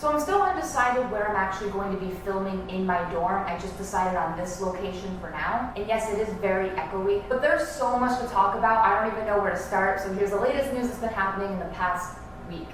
So I'm still undecided where I'm actually going to be filming in my dorm. I just decided on this location for now. And yes, it is very echoey, but there's so much to talk about. I don't even know where to start. So here's the latest news that's been happening in the past week.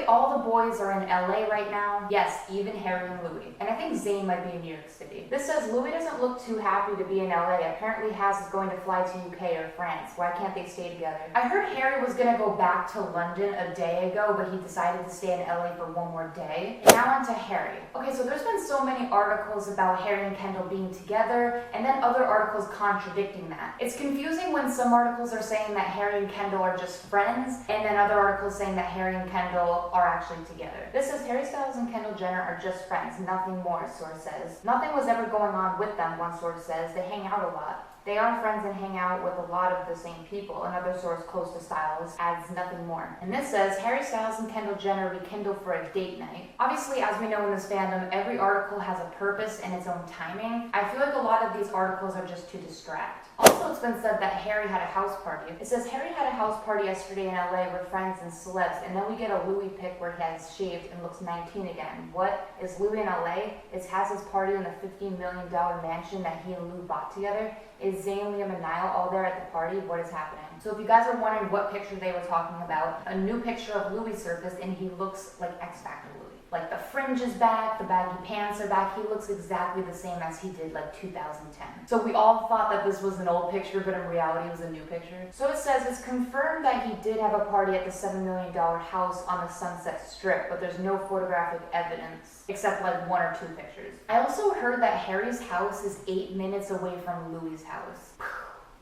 All the boys are in LA right now. Yes, even Harry and Louie. And I think Zayn might be in New York City. This says Louie doesn't look too happy to be in LA. Apparently Has is going to fly to UK or France. Why can't they stay together? I heard Harry was gonna go back to London a day ago, but he decided to stay in LA for one more day. And now on to Harry. Okay, so there's been so many articles about Harry and Kendall being together, and then other articles contradicting that. It's confusing when some articles are saying that Harry and Kendall are just friends, and then other articles saying that Harry and Kendall are actually together. This says Harry Styles and Kendall Jenner are just friends, nothing more, source says. Nothing was ever going on with them, one source says. They hang out a lot. They are friends and hang out with a lot of the same people. Another source close to Styles adds nothing more. And this says Harry Styles and Kendall Jenner rekindle for a date night. Obviously, as we know in this fandom, every article has a purpose and its own timing. I feel like a lot of these articles are just to distract. Also, it's been said that Harry had a house party. It says Harry had a house party yesterday in LA with friends and celebs, and then we get a Louie pic where he has shaved and looks 19 again. What? Is Louie in LA? Is Has's party in the $15 million mansion that he and Lou bought together? Is Zayn, Liam, and Niall all there at the party? What is happening? So if you guys are wondering what picture they were talking about, a new picture of Louie surfaced and he looks like X Factor Louie. Like the fringe is back, the baggy pants are back. He looks exactly the same as he did like 2010. So we all thought that this was an old picture, but in reality it was a new picture. So it says it's confirmed that he did have a party at the $7 million house on the Sunset Strip, but there's no photographic evidence except like 1 or 2 pictures. I also heard that Harry's house is 8 minutes away from Louie's house.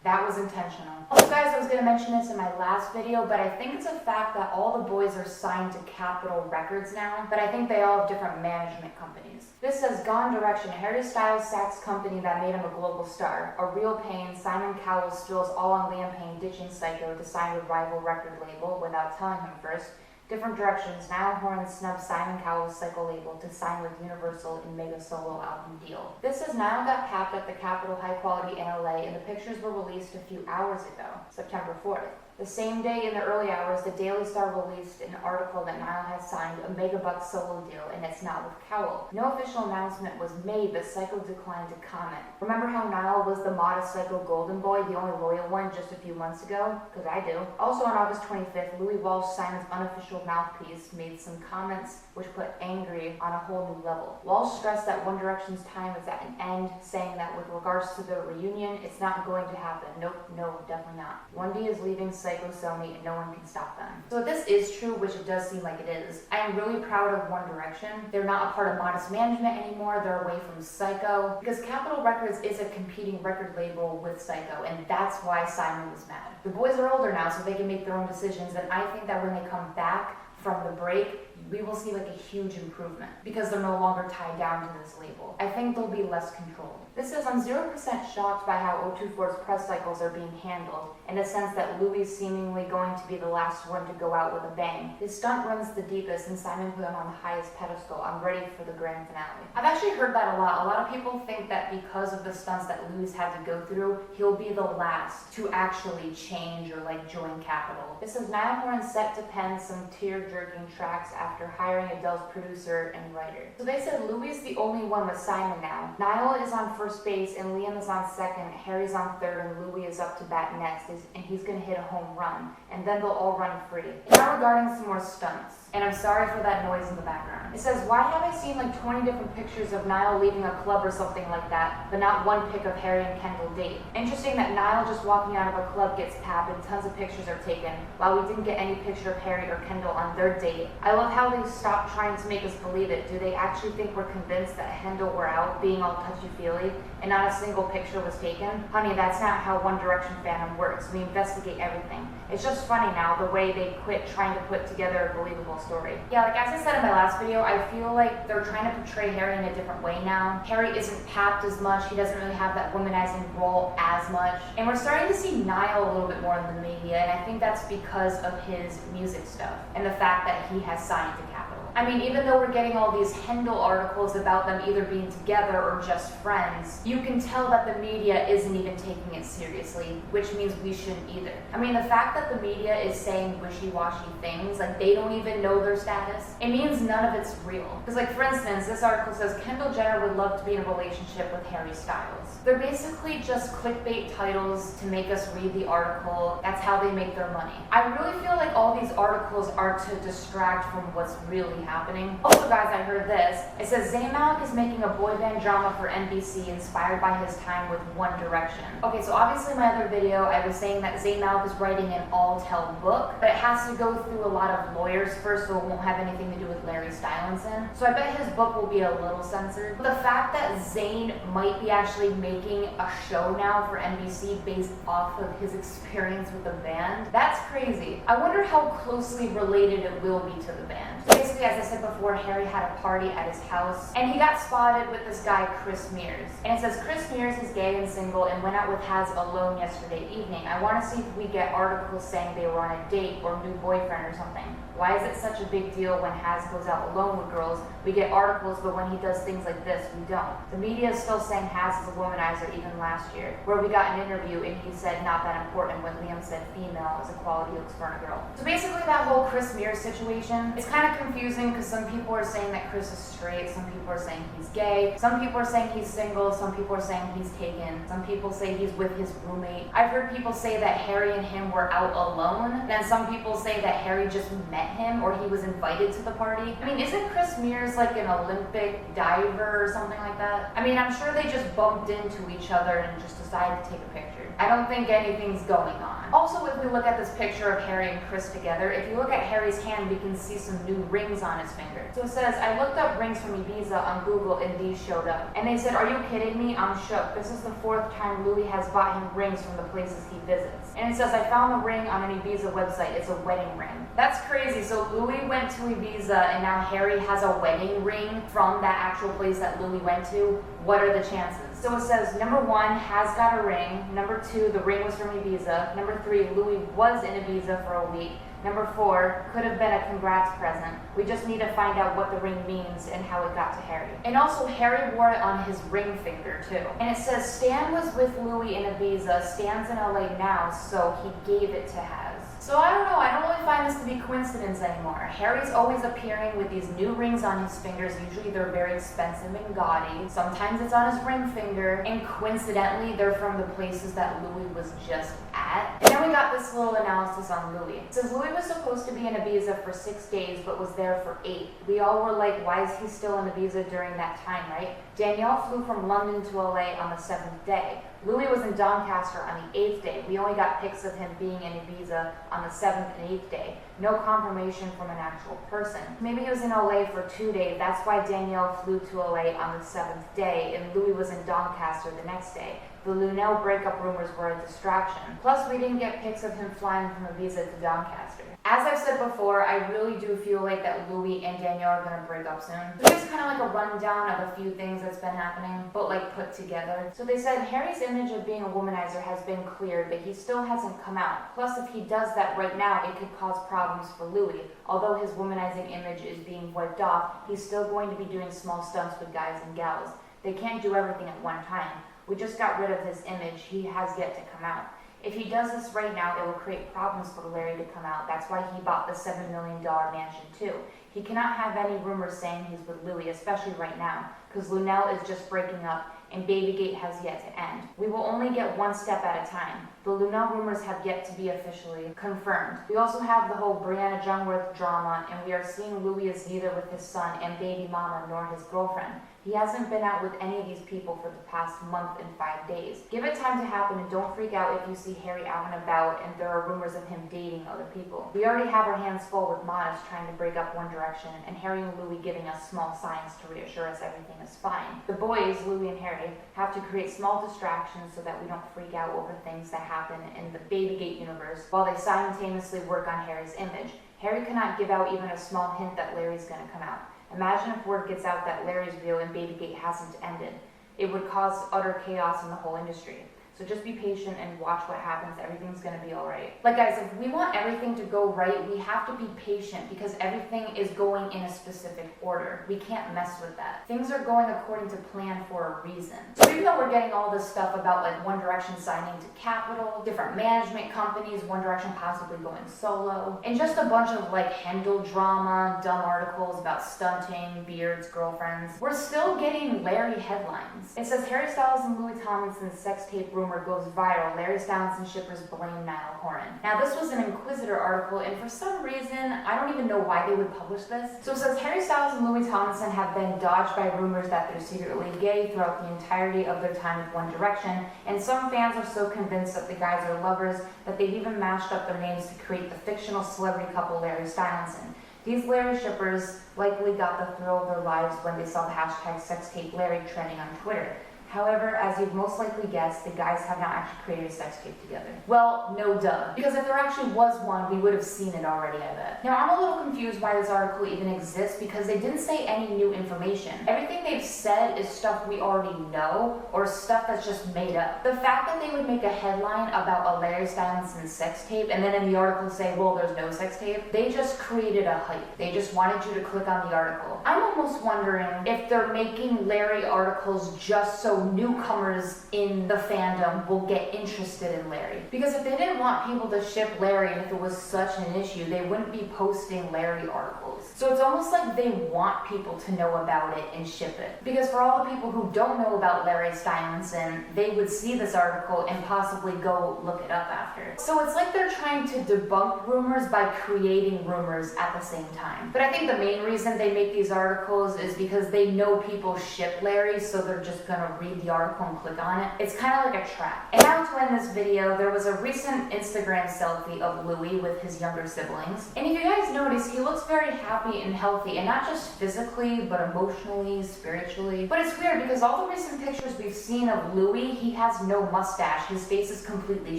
That was intentional. Also guys, I was gonna mention this in my last video, but I think it's a fact that all the boys are signed to Capitol Records now, but I think they all have different management companies. This says Gone Direction, Harry Styles' sax company that made him a global star. A real pain, Simon Cowell spills all on Liam Payne ditching Syco to sign with rival record label without telling him first. Different directions, Niall Horan snubs Simon Cowell's Syco label to sign with Universal in mega solo album deal. This says Niall got capped at the Capitol High Quality in LA and the pictures were released a few hours ago, September 4th. The same day in the early hours, the Daily Star released an article that Niall has signed a megabucks solo deal and it's not with Cowell. No official announcement was made, but Syco declined to comment. Remember how Niall was the modest Syco golden boy, the only loyal one, just a few months ago? Because I do. Also on August 25th, Louie Walsh, Simon's unofficial mouthpiece, made some comments which put angry on a whole new level. Walsh stressed that One Direction's time is at an end, saying that with regards to the reunion, it's not going to happen. Nope, no, definitely not. 1D is leaving Syco Sony and no one can stop them. So if this is true, which it does seem like it is, I am really proud of One Direction. They're not a part of Modest Management anymore, they're away from Syco, because Capitol Records is a competing record label with Syco, and that's why Simon was mad. The boys are older now, so they can make their own decisions, and I think that when they come back from the break, we will see like a huge improvement because they're no longer tied down to this label. I think they'll be less controlled. This says I'm 0% shocked by how 024's press cycles are being handled, in the sense that Louie is seemingly going to be the last one to go out with a bang. His stunt runs the deepest and Simon put him on the highest pedestal. I'm ready for the grand finale. I've actually heard that a lot. A lot of people think that because of the stunts that Louie's had to go through, he'll be the last to actually change or like join Capitol. This says Niall Horan set to pen some tear-jerking tracks after hiring Adele's producer and writer. So they said Louie's the only one with Simon now. Niall is on first base and Liam is on second, Harry's on third, and Louie is up to bat next, and he's gonna hit a home run, and then they'll all run free. Now regarding some more stunts, and I'm sorry for that noise in the background. It says, why have I seen like 20 different pictures of Niall leaving a club or something like that, but not one pic of Harry and Kendall date? Interesting that Niall just walking out of a club gets tapped and tons of pictures are taken, while we didn't get any picture of Harry or Kendall on their date. I love how they stopped trying to make us believe it. Do they actually think we're convinced that Hendall were out being all touchy-feely and not a single picture was taken? Honey, that's not how One Direction fandom works. We investigate everything. It's just funny now the way they quit trying to put together a believable story. Yeah, like as I said in my last video, I feel like they're trying to portray Harry in a different way now. Harry isn't papped as much, he doesn't really have that womanizing role as much. And we're starting to see Niall a little bit more in the media, and I think that's because of his music stuff and the fact that he has signed to Capitol. I mean, even though we're getting all these Hendall articles about them either being together or just friends, you can tell that the media isn't even taking it seriously, which means we shouldn't either. I mean, the fact that the media is saying wishy-washy things, like they don't even know their status, it means none of it's real. Because like, for instance, this article says Kendall Jenner would love to be in a relationship with Harry Styles. They're basically just clickbait titles to make us read the article. That's how they make their money. I really feel like all these articles are to distract from what's really happening. Also guys, I heard this. It says Zayn Malik is making a boy band drama for NBC inspired by his time with One Direction. Okay, so obviously in my other video, I was saying that Zayn Malik is writing an all-tell book, but it has to go through a lot of lawyers first, so it won't have anything to do with Sara Stylinson. So I bet his book will be a little censored. But the fact that Zayn might be actually making a show now for NBC based off of his experience with the band, that's crazy. I wonder how closely related it will be to the band. So basically, as I said before, Harry had a party at his house, and he got spotted with this guy, Meers. And it says, Chris Meers is gay and single and went out with Haz alone yesterday evening. I want to see if we get articles saying they were on a date or new boyfriend or something. Why is it such a big deal when Haz goes out alone with girls? We get articles, but when he does things like this, we don't. The media is still saying Haz is a womanizer even last year, where we got an interview and he said not that important when Liam said female is a quality looks for a girl. So basically that whole Chris Meers situation, it's kind of confusing because some people are saying that Chris is straight, some people are saying he's gay, some people are saying he's single, some people are saying he's taken, some people say he's with his roommate. I've heard people say that Harry and him were out alone, then some people say that Harry just met him or he was invited to the party. I mean, isn't Chris Meers like an Olympic diver or something like that? I mean, I'm sure they just bumped into each other and just decided to take a picture. I don't think anything's going on. Also, if we look at this picture of Harry and Chris together, if you look at Harry's hand, we can see some new rings on his finger. So it says, I looked up rings from Ibiza on Google and these showed up. And they said, are you kidding me? I'm shook. This is the 4th time Louie has bought him rings from the places he visits. And it says, I found the ring on an Ibiza website. It's a wedding ring. That's crazy. So Louie went to Ibiza and now Harry has a wedding ring from that actual place that Louie went to. What are the chances? So it says, number 1, Has got a ring. Number 2, the ring was from Ibiza. Number 3, Louie was in Ibiza for a week. Number 4, could have been a congrats present. We just need to find out what the ring means and how it got to Harry. And also, Harry wore it on his ring finger too. And it says, Stan was with Louie in Ibiza. Stan's in LA now, so he gave it to Haz. So I don't know, I don't really find this to be coincidence anymore. Harry's always appearing with these new rings on his fingers. Usually they're very expensive and gaudy. Sometimes it's on his ring finger. And coincidentally, they're from the places that Louie was just at. And then we got this little analysis on Louie. It says Louie was supposed to be in Ibiza for 6 days, but was there for 8. We all were like, why is he still in Ibiza during that time, right? Danielle flew from London to LA on the 7th day. Louie was in Doncaster on the 8th day. We only got pics of him being in Ibiza on the 7th and 8th day. No confirmation from an actual person. Maybe he was in LA for 2 days. That's why Danielle flew to LA on the 7th day, and Louie was in Doncaster the next day. The Lunel breakup rumors were a distraction. Plus, we didn't get pics of him flying from Ibiza to Doncaster. As I've said before, I really do feel like that Louie and Danielle are going to break up soon. So here's kind of like a rundown of a few things that's been happening, but like put together. So they said Harry's image of being a womanizer has been cleared, but he still hasn't come out. Plus, if he does that right now, it could cause problems for Louie. Although his womanizing image is being wiped off, he's still going to be doing small stunts with guys and gals. They can't do everything at one time. We just got rid of his image. He has yet to come out. If he does this right now, it will create problems for Larry to come out. That's why he bought the $7 million mansion too. He cannot have any rumors saying he's with Louie, especially right now, because Lunel is just breaking up and Babygate has yet to end. We will only get one step at a time. The Lunel rumors have yet to be officially confirmed. We also have the whole Brianna Jungwirth drama, and we are seeing Louie is neither with his son and baby mama nor his girlfriend. He hasn't been out with any of these people for the past month and 5 days. Give it time to happen and don't freak out if you see Harry out and about and there are rumors of him dating other people. We already have our hands full with Modest trying to break up One Direction and Harry and Louie giving us small signs to reassure us everything is fine. The boys, Louie and Harry, have to create small distractions so that we don't freak out over things that happen in the Babygate universe while they simultaneously work on Harry's image. Harry cannot give out even a small hint that Larry's going to come out. Imagine if word gets out that Larry's real and Babygate hasn't ended. It would cause utter chaos in the whole industry. So So just be patient and watch what happens. Everything's gonna be all right. Like guys, if we want everything to go right, we have to be patient because everything is going in a specific order. We can't mess with that. Things are going according to plan for a reason. So even though we're getting all this stuff about like One Direction signing to Capital, different management companies, One Direction possibly going solo, and just a bunch of like Hendall drama, dumb articles about stunting, beards, girlfriends, we're still getting Larry headlines. It says Harry Styles and Louie Tomlinson's sex tape rumor goes viral. Larry Stylinson shippers blame Niall Horan. Now this was an Inquisitor article, and for some reason, I don't even know why they would publish this. So it says Harry Styles and Louie Tomlinson have been dodged by rumors that they're secretly gay throughout the entirety of their time with One Direction, and some fans are so convinced that the guys are lovers that they've even mashed up their names to create the fictional celebrity couple Larry Stylinson. These Larry shippers likely got the thrill of their lives when they saw the hashtag #SexTapeLarry trending on Twitter. However, as you've most likely guessed, the guys have not actually created a sex tape together. Well, no duh. Because if there actually was one, we would have seen it already, I bet. Now, I'm a little confused why this article even exists because they didn't say any new information. Everything they've said is stuff we already know or stuff that's just made up. The fact that they would make a headline about a Larry Stylinson sex tape and then in the article say, well, there's no sex tape, they just created a hype. They just wanted you to click on the article. I'm almost wondering if they're making Larry articles just so newcomers in the fandom will get interested in Larry. Because if they didn't want people to ship Larry and if it was such an issue, they wouldn't be posting Larry articles. So it's almost like they want people to know about it and ship it. Because for all the people who don't know about Larry Stylinson, they would see this article and possibly go look it up after. So it's like they're trying to debunk rumors by creating rumors at the same time. But I think the main reason they make these articles is because they know people ship Larry, so they're just gonna read the article and click on it. It's kind of like a trap. And now to end this video, there was a recent Instagram selfie of Louie with his younger siblings. And if you guys notice, he looks very happy and healthy, and not just physically, but emotionally, spiritually. But it's weird because all the recent pictures we've seen of Louie, he has no mustache. His face is completely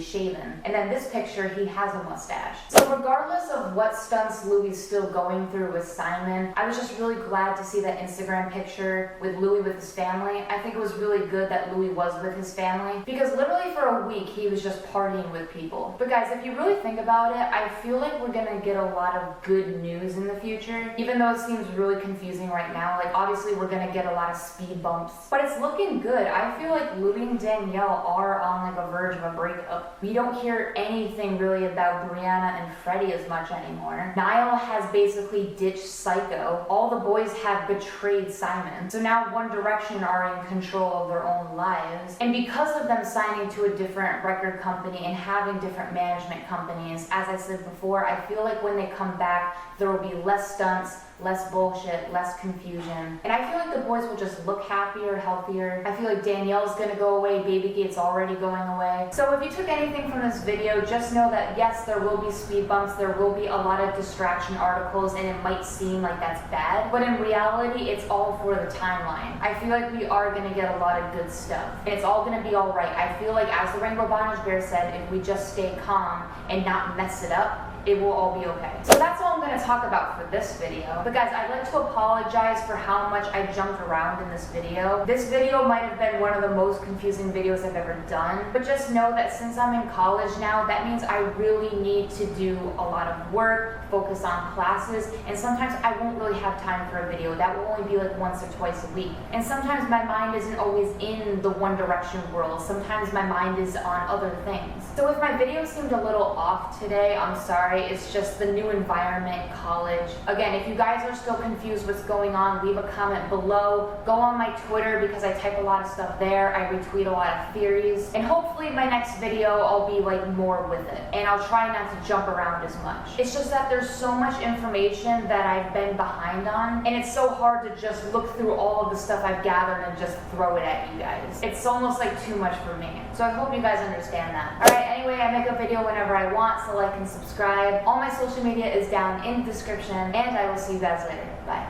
shaven. And then this picture, he has a mustache. So regardless of what stunts Louie's still going through with Simon, I was just really glad to see that Instagram picture with Louie with his family. I think it was really good that Louie was with his family because literally for a week he was just partying with people. But guys, if you really think about it, I feel like we're gonna get a lot of good news in the future, even though it seems really confusing right now. Like obviously we're gonna get a lot of speed bumps, but it's looking good. I feel like Louie and Danielle are on like a verge of a breakup. We don't hear anything really about Brianna and Freddie as much anymore. Niall has basically ditched Syco. All the boys have betrayed Simon. So now One Direction are in control of their own lives. And because of them signing to a different record company and having different management companies, as I said before, I feel like when they come back, there will be less stunts, less bullshit, less confusion. And I feel like the boys will just look happier, healthier. I feel like Danielle's gonna go away, Babygate's already going away. So if you took anything from this video, just know that yes, there will be speed bumps, there will be a lot of distraction articles, and it might seem like that's bad, but in reality, it's all for the timeline. I feel like we are gonna get a lot of good stuff, and it's all gonna be all right. I feel like, as the Rainbow Bondage Bear said, if we just stay calm and not mess it up, it will all be okay. So that's all I'm going to talk about for this video. But guys, I'd like to apologize for how much I jumped around in this video. This video might have been one of the most confusing videos I've ever done, but just know that since I'm in college now, that means I really need to do a lot of work, focus on classes, and sometimes I won't really have time for a video. That will only be like once or twice a week. And sometimes my mind isn't always in the One Direction world. Sometimes my mind is on other things. So if my video seemed a little off today, I'm sorry. It's just the new environment, college. Again, if you guys are still confused what's going on, leave a comment below. Go on my Twitter because I type a lot of stuff there. I retweet a lot of theories. And hopefully my next video, I'll be like more with it. And I'll try not to jump around as much. It's just that there's so much information that I've been behind on. And it's so hard to just look through all of the stuff I've gathered and just throw it at you guys. It's almost like too much for me. So I hope you guys understand that. Alright, anyway, I make a video whenever I want, so like and subscribe. All my social media is down in the description, and I will see you guys later. Bye.